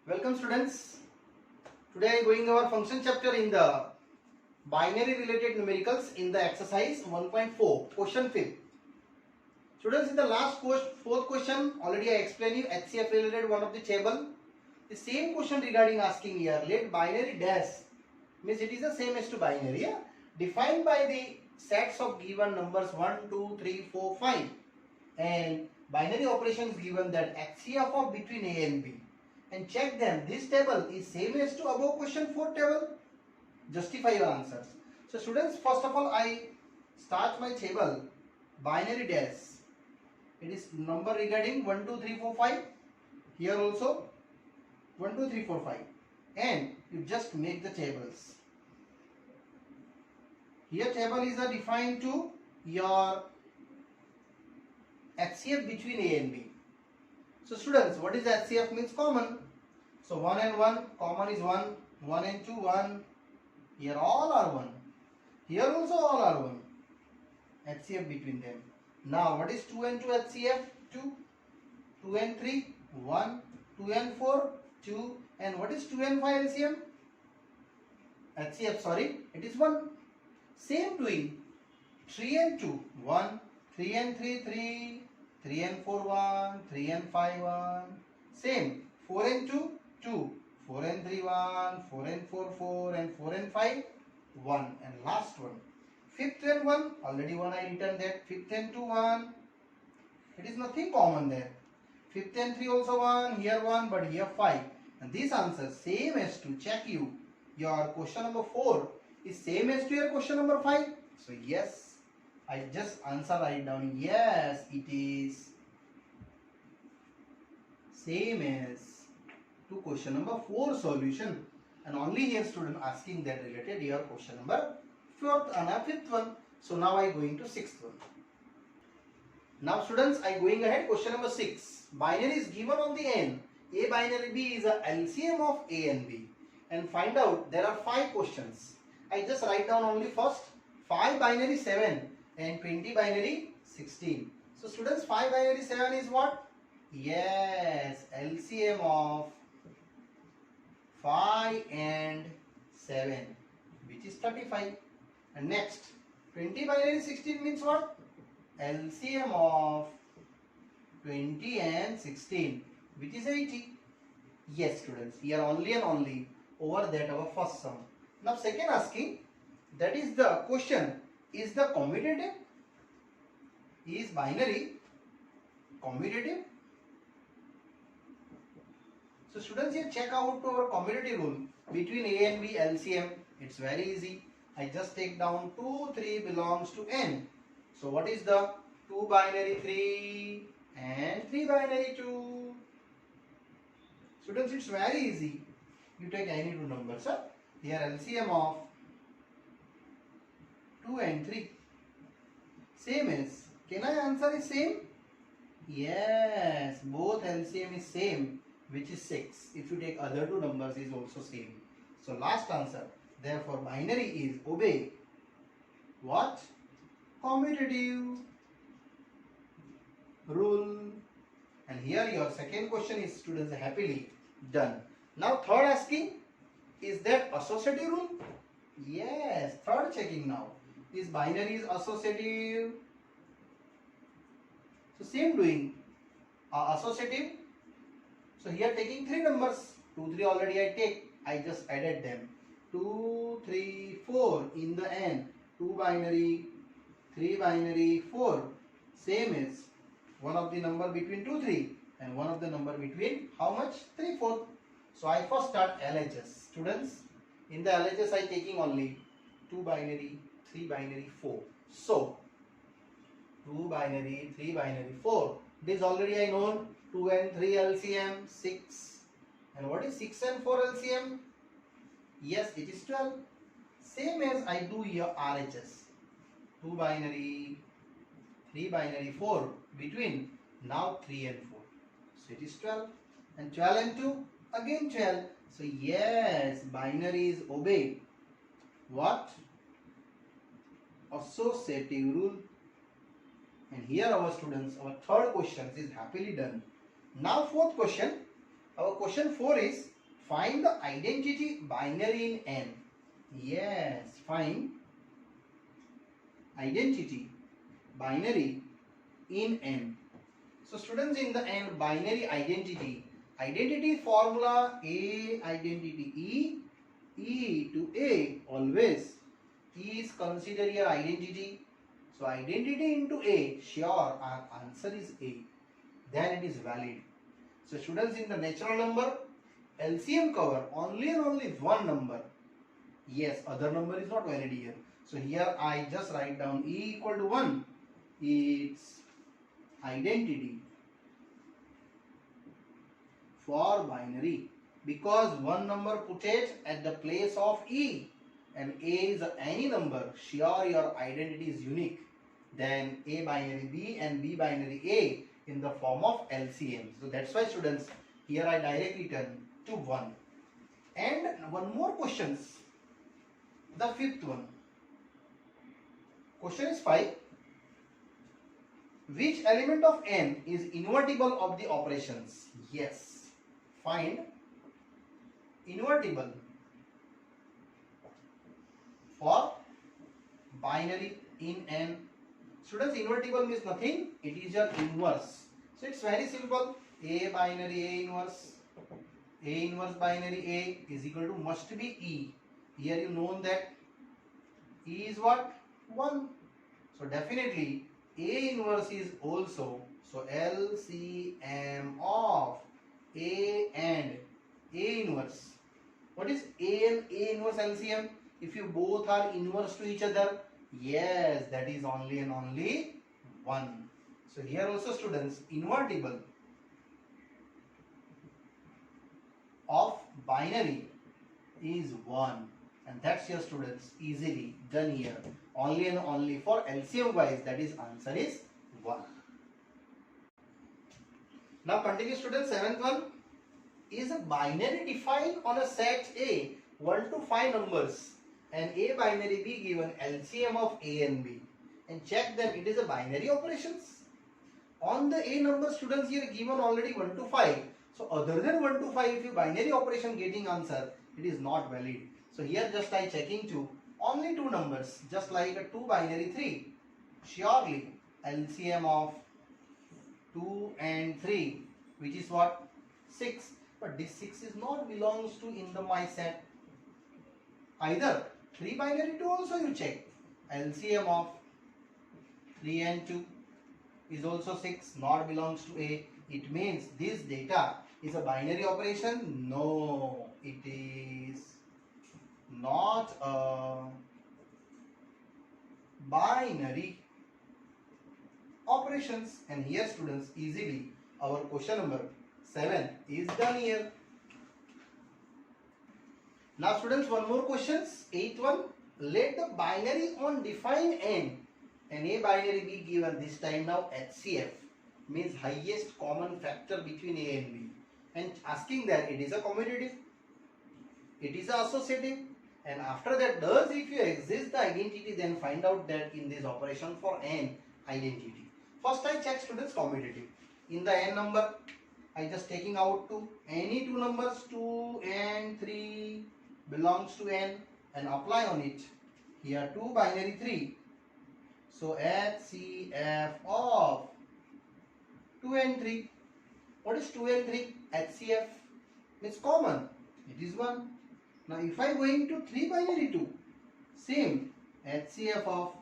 Welcome students. Today I am going our function chapter in the binary related numericals in the exercise 1.4 question 5. Students, in the last fourth question already I explained you HCF related one of the table. The same question regarding asking here, let binary dash means it is the same as to binary, yeah? Defined by the sets of given numbers 1, 2, 3, 4, 5 and binary operations given that HCF of between A and B. And check them. This table is same as to above question 4 table. Justify your answers. So students, first of all I start my table binary dash. It is number regarding 1, 2, 3, 4, 5. Here also 1, 2, 3, 4, 5. And you just make the tables. Here table is defined to your HCF between A and B. So students, what is HCF means common. So 1 and 1, common is 1, 1 and 2, 1. Here all are 1. Here also all are 1. HCF between them. Now what is 2 and 2 HCF? 2. 2 and 3, 1. 2 and 4, 2. And what is 2 and 5 LCM? HCF, sorry, it is 1. Same doing. 3 and 2, 1. 3 and 3, 3. 3 and 4, 1. 3 and 5, 1. Same. 4 and 2, 2. 4 and 3, 1. 4 and 4, 4. And 4 and 5, 1. And last one. 5th and 1, already 1 I written that. 5th and 2, 1. It is nothing common there. 5th and 3 also 1. Here 1, but here 5. And this answer same as to check you. Your question number 4 is same as to your question number 5. So yes. I just answer write down, yes, it is same as to question number 4 solution. And only here student asking that related your question number 4th and 5th one. So now I going to 6th one. Now students, I going ahead question number 6. Binary is given on the end. A binary B is a LCM of A and B. And find out there are 5 questions. I just write down only first 5 binary 7. And 20 binary 16. So students, 5 binary 7 is what? Yes, LCM of 5 and 7, which is 35. And next 20 binary 16 means what? LCM of 20 and 16, which is 80. Yes students, here only and only over that our first sum. Now second asking, that is the question, is the commutative? Is binary commutative? So students, here check out our commutative rule between A and B LCM. It's very easy. I just take down 2, 3 belongs to N. So what is the 2 binary 3 and 3 binary 2? Students, it's very easy. You take any two numbers. Here LCM of 2 and 3. Same as, can I answer is same? Yes, both LCM is same, which is 6. If you take other two numbers is also same. So last answer. Therefore binary is obey what? Commutative rule. And here your second question is students happily done. Now third asking, is that associative rule? Yes, third checking now. Is binary is associative? So same doing. Associative. So here taking 3 numbers. 2, 3 already I take. I just added them. 2, 3, 4 in the end. 2 binary, 3 binary, 4. Same as one of the number between 2, 3 and one of the number between how much? 3, 4. So I first start LHS. Students, in the LHS I taking only 2 binary, 3 binary, 4. So 2 binary, 3 binary, 4. This already I know. 2 and 3 LCM 6. And what is 6 and 4 LCM? Yes, it is 12. Same as I do here RHS. 2 binary, 3 binary, 4 between now 3 and 4. So it is 12. And 12 and 2 again 12. So yes, binary is obey what? Associative rule. And here our students, our third question is happily done. Now fourth question, our question 4 is Find the identity binary in n. Yes, find identity binary in n. So students, in the n, binary identity formula A identity E to A, always E is consider your identity. So identity into A, sure, our answer is A, then it is valid. So students, in the natural number, LCM cover only and only one number. Yes, other number is not valid here. So here I just write down E equal to 1. Its identity for binary, because one number put it at the place of E and A is any number, sure your identity is unique. Then A binary B and B binary A in the form of LCM. So that's why students, here I directly turn to 1. And one more questions. The fifth one. Question is 5. Which element of n is invertible of the operations? Yes. Find invertible for binary in n. Students, invertible means nothing. It is your inverse. So it's very simple. A binary A inverse. A inverse binary A is equal to must be E. Here you know that E is what? 1. So definitely A inverse is also, so LCM of A and A inverse. What is A and A inverse LCM? If you both are inverse to each other, yes, that is only and only 1. So here also students, invertible of binary is 1. And that's your students easily done here. Only and only for LCM wise, that is answer is 1. Now continue students, 7th one. Is a binary defined on a set A 1 to 5 numbers and A binary B given LCM of A and B, and check them, it is a binary operations. On the A number students, here given already 1 to 5. So other than 1 to 5, if you binary operation getting answer, it is not valid. So here just I checking to only 2 numbers, just like a 2 binary 3. Surely LCM of 2 and 3, which is what? 6. But this 6 is not belongs to in the my set. Either 3 binary 2 also you check. LCM of 3 and 2 is also 6, not belongs to A. It means this data is a binary operation? No, it is not a binary operations. And here students, easily our question number 7 is done here. Now students, one more questions. 8th one. Let the binary on define n and A binary be given, this time now HCF means highest common factor between A and B, and asking that it is a commutative, it is a associative, and after that does if you exist the identity, then find out that in this operation for n identity. First I check students commutative. In the n number I just taking out to any 2 numbers, 2 and 3 belongs to n, and apply on it. Here 2 binary 3. So HCF of 2 and 3. What is 2 and 3? HCF means common. It is 1. Now if I going to 3 binary 2, same HCF of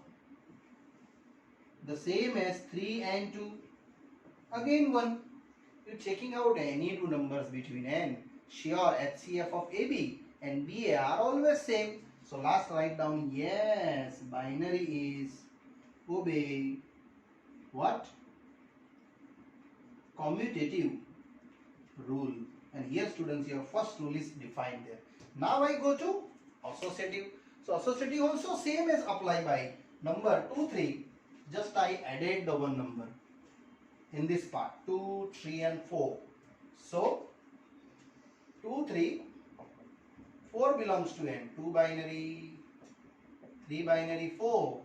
the same as 3 and 2. Again 1. You checking out any 2 numbers between n. Sure, HCF of AB and BA are always same. So last write down, yes, binary is obey what? Commutative rule. And here students, your first rule is defined there. Now I go to associative. So associative also same as apply by number 2, 3. Just I added the one number in this part, 2, 3 and 4. So 2, 3, 4 belongs to n. 2 binary, 3 binary, 4.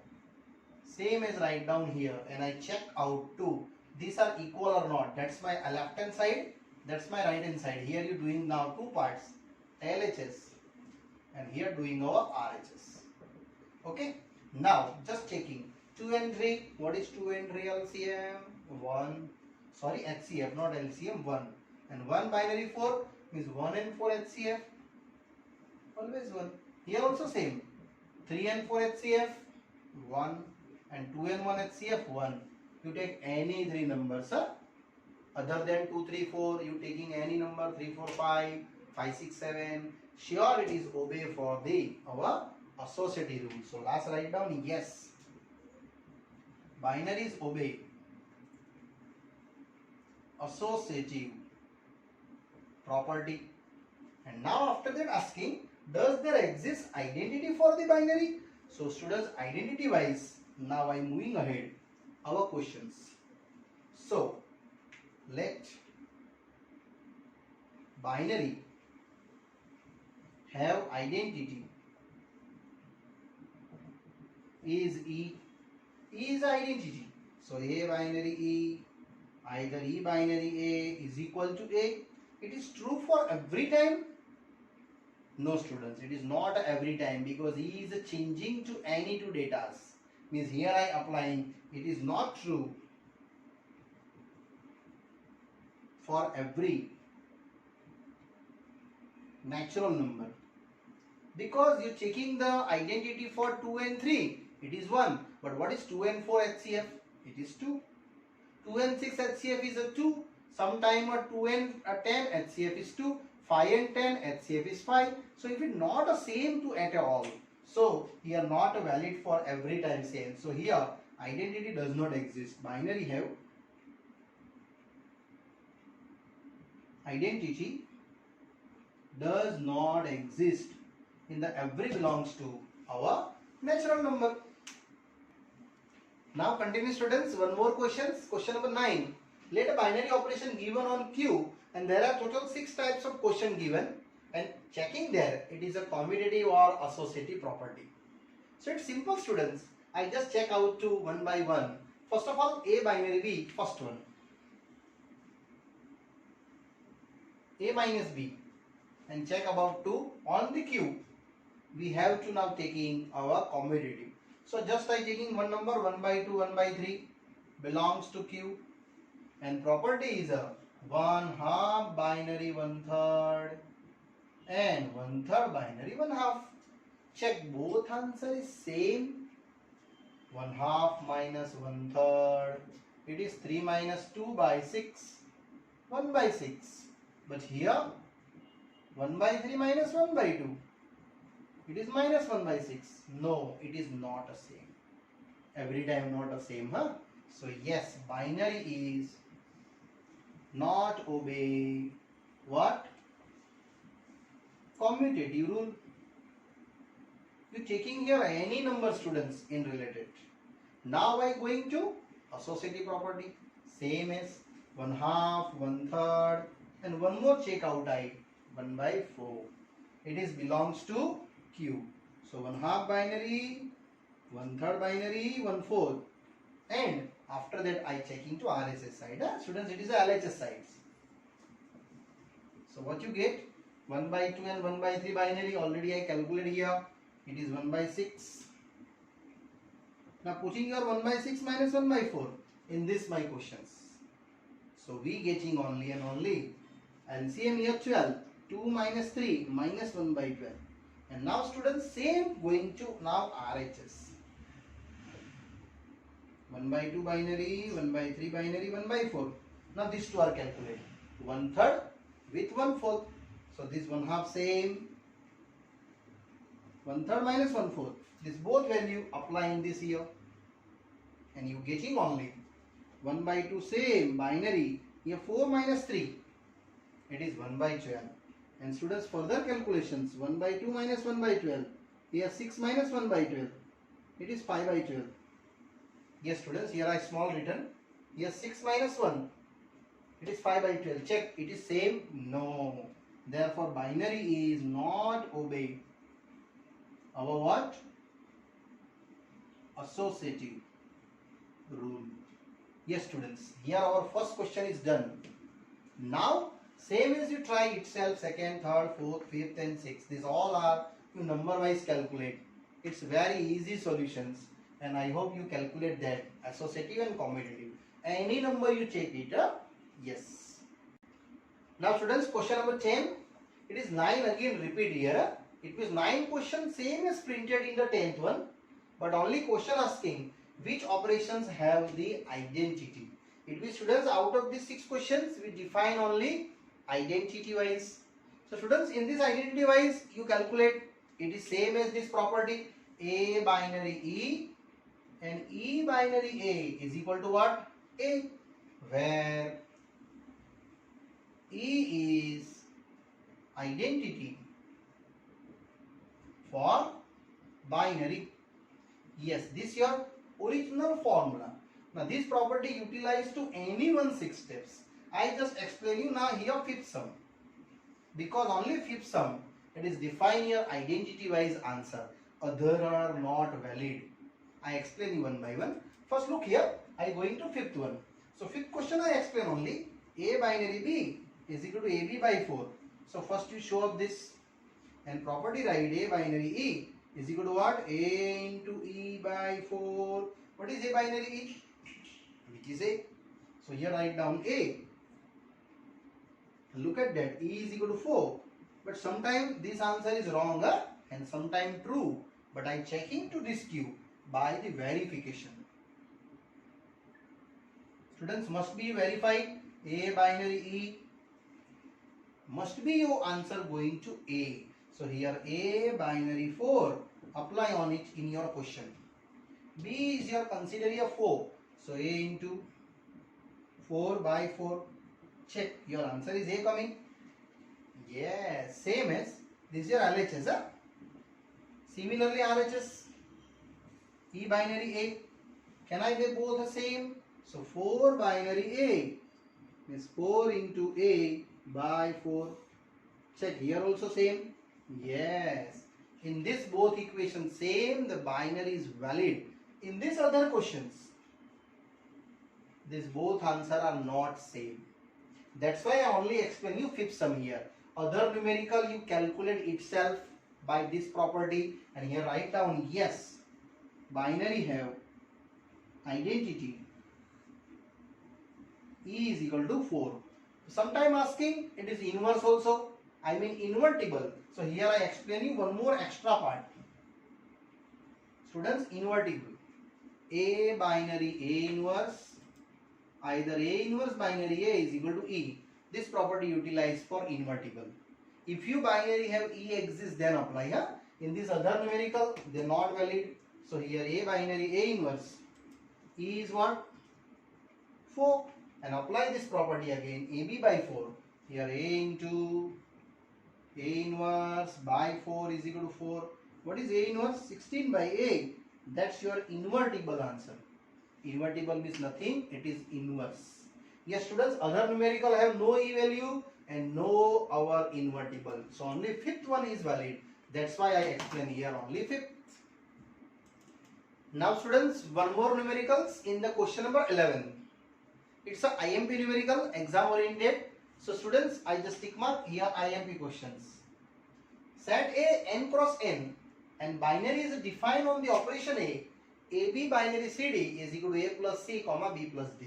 Same as write down here, and I check out 2. These are equal or not. That's my left hand side, that's my right hand side. Here you doing now 2 parts. LHS, and here doing our RHS. Okay, now just checking 2 and 3. What is 2 and 3 LCM? 1, sorry, HCF, not LCM, 1. And 1 binary 4 means 1 and 4 HCF, always 1. Here also same, 3 and 4 HCF, 1, and 2 and 1 HCF, 1. You take any 3 numbers, other than 2, 3, 4, you taking any number 3, 4, 5, 5, 6, 7. Sure, it is obey for the our associative rule. So last write down yes. Binaries obey associative property. And now after that asking, does there exist identity for the binary? So students, identity wise, now I am moving ahead our questions. So let binary have identity. Is E is identity. So A binary E, either E binary A is equal to A. It is true for every time? No students, it is not every time, because E is changing to any two datas. Means here I applying, it is not true for every natural number, because you checking the identity for 2 and 3, it is 1. But what is 2 and 4 HCF? It is 2. 2 and 6 HCF is a 2. Sometime a 2 and 10 HCF is 2. 5 and 10 HCF is 5. So if it not a same to at all, so here not valid for every time same. So here identity does not exist. Binary have identity does not exist in the every belongs to our natural number. Now continue students, one more questions. Question number 9. Let a binary operation given on Q, and there are total 6 types of question given, and checking there it is a commutative or associative property. So it's simple students. I just check out to one by one. First of all, A binary B, first one. A minus B, and check about 2 on the Q. We have to now taking our commutative. So just I taking one number 1 by 2, 1 by 3 belongs to Q, and property is a 1/2 binary 1/3 and 1/3 binary 1/2. Check both answer is same. 1/2 minus 1/3, it is 3 minus 2 by 6, 1 by 6. But here 1 by 3 minus 1 by 2, it is minus 1 by 6. No, it is not the same. Every time not the same, huh? So yes, binary is not obey what? Commutative rule. You taking here any number students in related. Now I going to associative property. Same as 1/2, 1/3, and one more check out I 1 by 4. It is belongs to Q. So 1/2 binary, 1/3 binary, 1/4, and after that I checking to RHS side. Students, it is a LHS sides. So what you get? 1 by 2 and 1 by 3 binary already I calculated here. It is 1 by 6. Now putting your 1 by 6 minus 1 by 4 in this my questions. So we getting only and only LCM here 12. 2 minus 3 minus 1 by 12. And now students, same going to now RHS. 1 by 2 binary, 1 by 3 binary, 1 by 4. Now these two are calculated. 1/3 with 1/4. So this 1/2 same. 1/3 minus 1/4. This both value apply in this here. And you getting only 1 by 2 same binary. Here 4 minus 3. It is 1 by 12. And students, further calculations, 1 by 2 minus 1 by 12. Here 6 minus 1 by 12. It is 5 by 12. Yes students, here I small written. Here 6 minus 1. It is 5 by 12. Check, it is same? No. Therefore binary is not obey our what? Associative rule. Yes students, here our first question is done. Now Same as you try itself, second, third, fourth, fifth and sixth. These all are you number wise calculate. It's very easy solutions and I hope you calculate that associative and commutative. Any number you check it, yes. Now students, question number 10. It is 9 again repeat here. It means 9 question same as printed in the 10th one. But only question asking which operations have the identity. It means students, out of these 6 questions we define only identity wise. So students, in this identity wise you calculate it is same as this property A binary E and E binary A is equal to what? A, where E is identity for binary. Yes, this is your original formula. Now this property utilized to any one 6 steps. I just explain you now here fifth sum. Because only fifth sum it is define your identity wise answer. Other are not valid. I explain you one by one. First look here. I going to fifth one. So fifth question I explain only A binary B is equal to AB by 4. So first you show up this and property write A binary E is equal to what? A into E by 4. What is A binary E? Which is A. So here write down A. Look at that. E is equal to 4. But sometimes this answer is wrong and sometimes true. But I checking to this Q by the verification. Students must be verified. A binary E must be your answer going to A. So here A binary 4. Apply on it in your question. B is your consider your 4. So A into 4 by 4. Check. Your answer is A coming. Yes. Same as this is your LHS. Similarly RHS. E binary A. Can I make both the same? So 4 binary A means 4 into A by 4. Check. Here also same. Yes. In this both equations same, the binary is valid. In this other questions, these both answer are not same. That's why I only explain you fifth sum here. Other numerical you calculate itself by this property and here write down yes, binary have identity E is equal to 4. Sometime asking it is inverse also. I mean invertible. So here I explain you one more extra part. Students, invertible. A binary A inverse. Either A inverse binary A is equal to E. This property utilized for invertible. If you binary have E exists, then apply. In this other numerical, they are not valid. So here A binary A inverse. E is what? 4. And apply this property again. AB by 4. Here A into A inverse by 4 is equal to 4. What is A inverse? 16 by A. That's your invertible answer. Invertible means nothing. It is inverse. Yes, students, other numerical have no E value and no our invertible. So only fifth one is valid. That's why I explain here only fifth. Now students, one more numericals in the question number 11. It's a IMP numerical, exam oriented. So students, I just tick mark here IMP questions. Set A n cross n and binary is defined on the operation A. AB binary CD is equal to A plus C comma B plus D.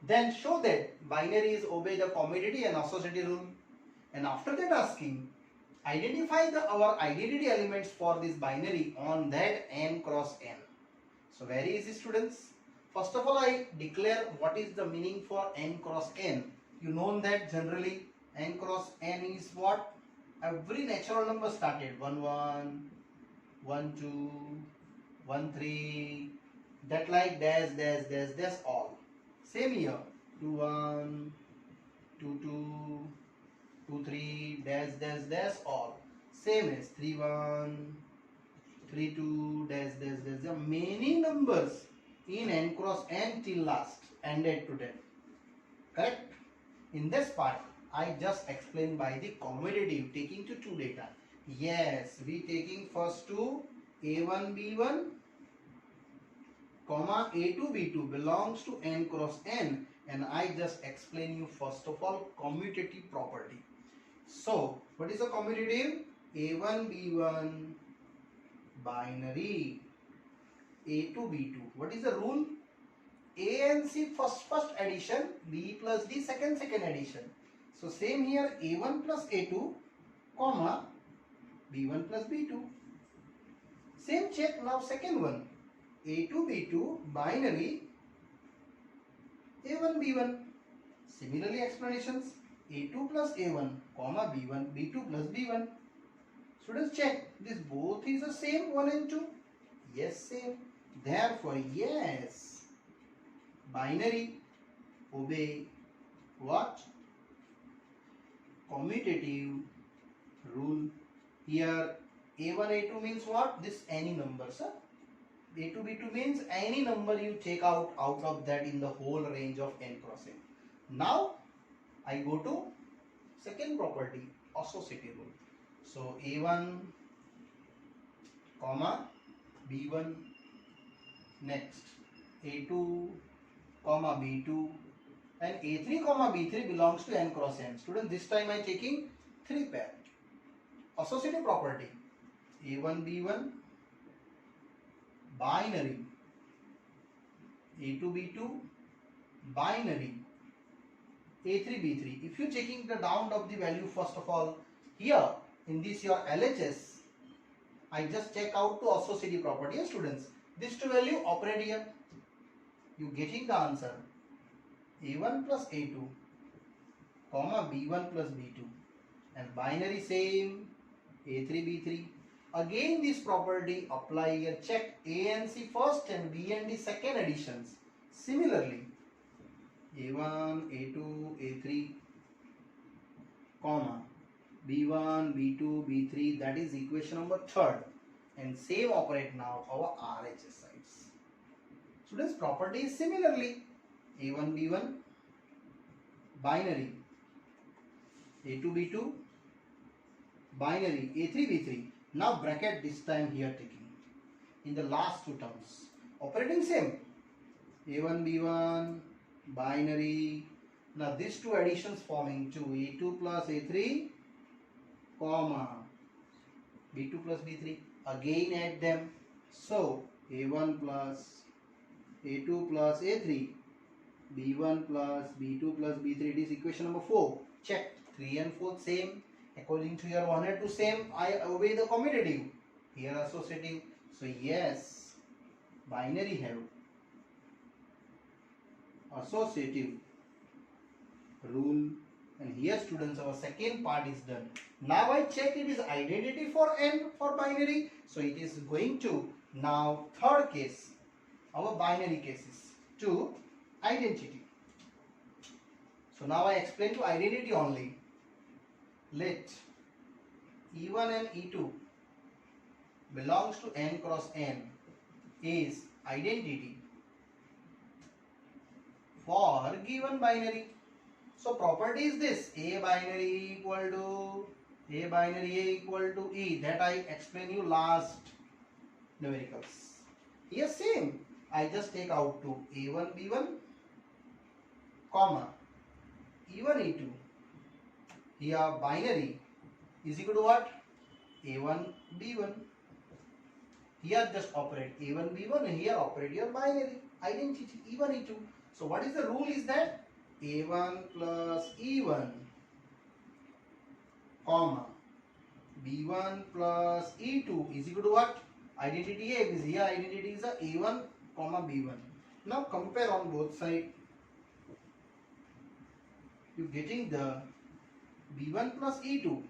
Then show that binary is obey the commutative and associative rule. And after that asking, identify our identity elements for this binary on that n cross n. So very easy students. First of all, I declare what is the meaning for n cross n. You know that generally n cross n is what? Every natural number started 1 1, 1 2, 1 3, that like dash dash dash dash all. Same here 2 1, 2 2, 2 3 dash dash dash all. Same as 3 1, 3 2 dash dash dash. There are many numbers in n cross n till last ended to death. Correct? In this part, I just explained by the commutative taking to two data. Yes, we taking first to A1 B1 comma A2 B2 belongs to n cross n and I just explain you first of all commutative property. So what is a commutative? A1 B1 binary A2 B2. What is the rule? A and C first addition, B plus D second addition. So same here, A1 plus A2 comma B1 plus B2. Same check now second one, A2 B2 binary A1 B1. Similarly explanations, A2 plus A1 comma B1 B2 plus B1. Students check, this both is the same 1 and 2. Yes, same. Therefore, yes, binary obey what? Commutative rule. Here A1 A2 means what? This any number, sir. A2 B2 means any number you take out of that in the whole range of n cross n. Now I go to second property, associative rule. So A1 comma B1, next A2 comma B2, and A3 comma B3 belongs to n cross n. Student, this time I am taking 3 pair. Associative property, A1 B1 binary A2 B2 binary A3 B3. If you checking the down of the value, first of all here in this your LHS, I just check out to associative property. Yes, students, this two value operate here, you getting the answer A1 plus A2 comma B1 plus B2, and binary same A3 B3. Again this property apply here, check A and C first and B and D second additions. Similarly A1 A2 A3 comma B1 B2 B3, that is equation number third, and same operate now our RHS sides. Students, property is similarly A1 B1 binary A2 B2 binary A3 B3. Now bracket this time here taking in the last two terms, operating same A1 B1 binary. Now these two additions forming to A2 plus A3 comma B2 plus B3, again add them. So A1 plus A2 plus A3 B1 plus B2 plus B3, it is equation number 4. Check 3 and 4 same. According to your 1 and 2 same, I obey the commutative. Here associative. So yes, binary have associative rule. And here students, our second part is done. Now I check it is identity for n for binary. So it is going to now third case, our binary cases to identity. So now I explain to identity only. Let E1 and E2 belongs to n cross n is identity for given binary. So property is this, A binary equal to E, that I explain you last numericals. Here same, I just take out to A1 B1 comma E1 E2. Here binary is equal to what? A1 B1. Here just operate A1 B1 and here operate your binary identity E1 E2. So what is the rule is that A1 plus E1 comma B1 plus E2 is equal to what? Identity A, because here identity is a A1 comma B1. Now compare on both sides. You getting the B1 plus E2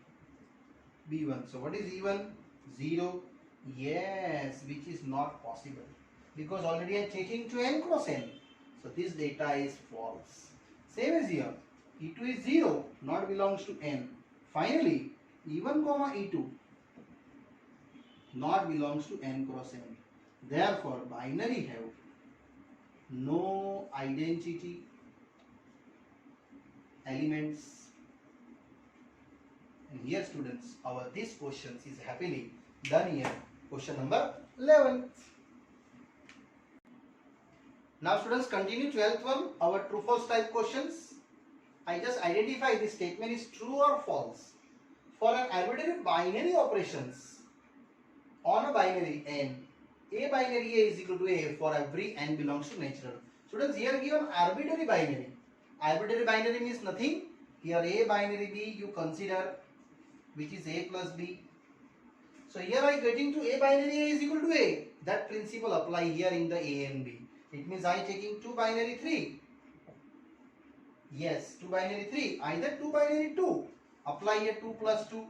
B1. So what is E1? 0. Yes, which is not possible because already I am changing to n cross n. So this data is false. Same as here. E2 is 0, not belongs to n. Finally, E1 comma E2 not belongs to n cross n. Therefore, binary have no identity elements. And here students, our this questions is happily done here. Question number 11. Now students, continue 12th one, our true false type questions. I just identify this statement is true or false. For an arbitrary binary operations on a binary n, a binary a is equal to a for every n belongs to natural. Students, here given arbitrary binary. Arbitrary binary means nothing. Here a binary b you consider, which is a plus b. So here I getting to a binary a is equal to a. That principle apply here in the a and b. It means I taking 2 binary 3. Yes, 2 binary 3. Either 2 binary 2. Apply here 2 plus 2.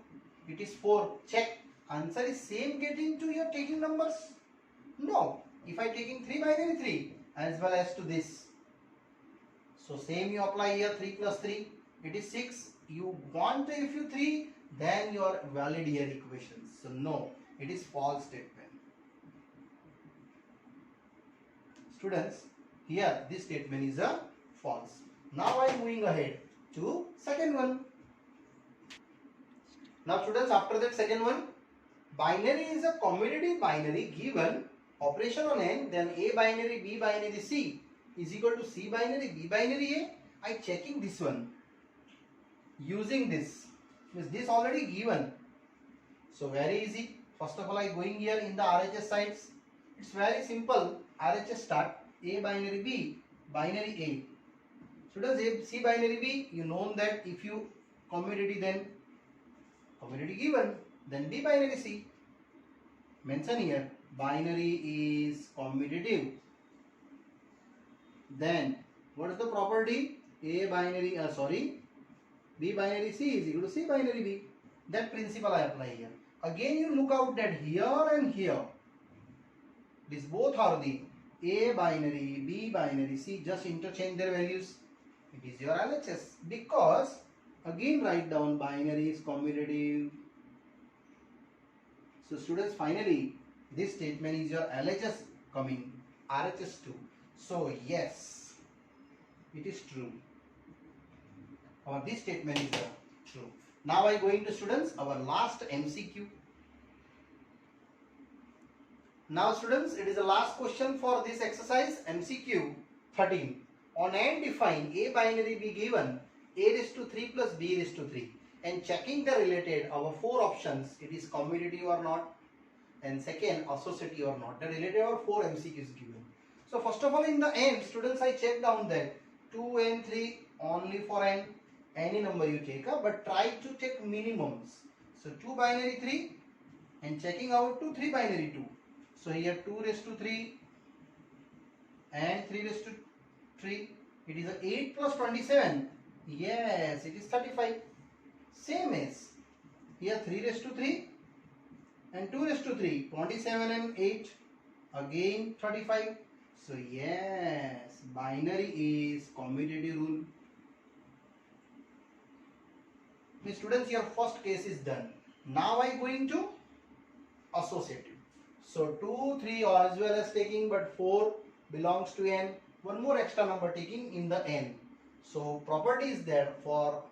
It is 4. Check. Answer is same getting to your taking numbers? No. If I taking 3 binary 3 as well as to this. So same you apply here 3 plus 3. It is 6. You want if you 3, then you are valid here equations. So no. It is false statement. Students, here this statement is a false. Now I am moving ahead to second one. Now students, after that second one, binary is a commutative binary given operation on n, then a binary b binary c is equal to c binary b binary a. I checking this one using this. Means this already given. So very easy. First of all, I going here in the RHS sides. It's very simple. RHS start a binary b binary a. Students, a c binary b, you know that if you commutative, then commutative given, then b binary c. Mention here binary is commutative. Then what is the property? A binary b binary c is equal to c binary b. That principle I apply here. Again you look out that here and here, these both are the a binary, b binary, c. Just interchange their values. It is your LHS. Because again write down binary is commutative. So students, finally this statement is your LHS coming RHS 2. So yes, it is true. Or this statement is true. Now I going to students our last MCQ. Now students, it is the last question for this exercise, MCQ 13. On n define a binary be given a raised to 3 plus b raised to 3, and checking the related our 4 options, it is commutative or not, and second associative or not. The related our 4 MCQs given. So first of all, in the end, students, I check down that 2 and 3 only for n, any number you take up, but try to take minimums. So 2 binary 3 and checking out to 3 binary 2. So here 2 raised to 3 and 3 raised to 3. It is 8 plus 27. Yes, it is 35. Same as here 3 raised to 3 and 2 raised to 3. 27 and 8. Again 35. So yes, binary is commutative rule. Students, your first case is done. Now I going to associative. So 2, 3 as well as taking, but 4 belongs to n. One more extra number taking in the n. So property is there for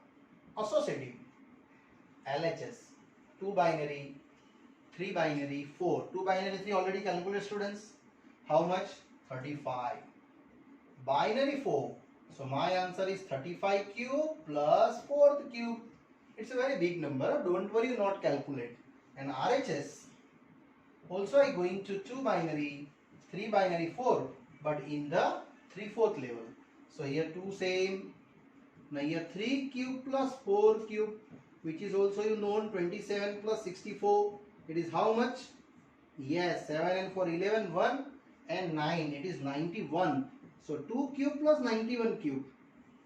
associative. LHS 2 binary, 3 binary, 4. 2 binary 3 already calculated, students. How much? 35. Binary 4. So my answer is 35 cube plus 4th cube. It's a very big number. Don't worry, not calculate. And RHS also I going to 2 binary, 3 binary, 4, but in the 3/4 level. So here 2 same. Now here 3 cube plus 4 cube, which is also you known 27 plus 64. It is how much? Yes, 7 and 4, 11, 1 and 9. It is 91. So 2 cube plus 91 cube.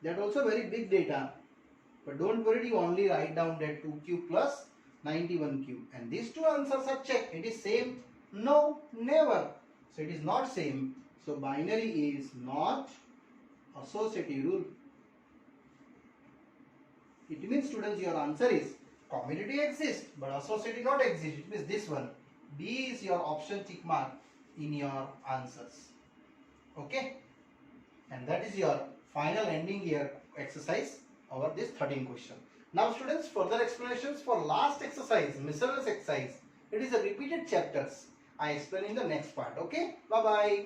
That also very big data. But don't worry, you only write down that 2 cube plus 91 cube. And these two answers are checked. It is same? No, never. So it is not same. So binary is not associative rule. It means, students, your answer is commutative exists but associative not exist. It means this one. B is your option tick mark in your answers. Okay? And that is your final ending year exercise over this 13 question. Now students, further explanations for last exercise, miscellaneous exercise. It is a repeated chapters. I explain in the next part. Okay? Bye bye.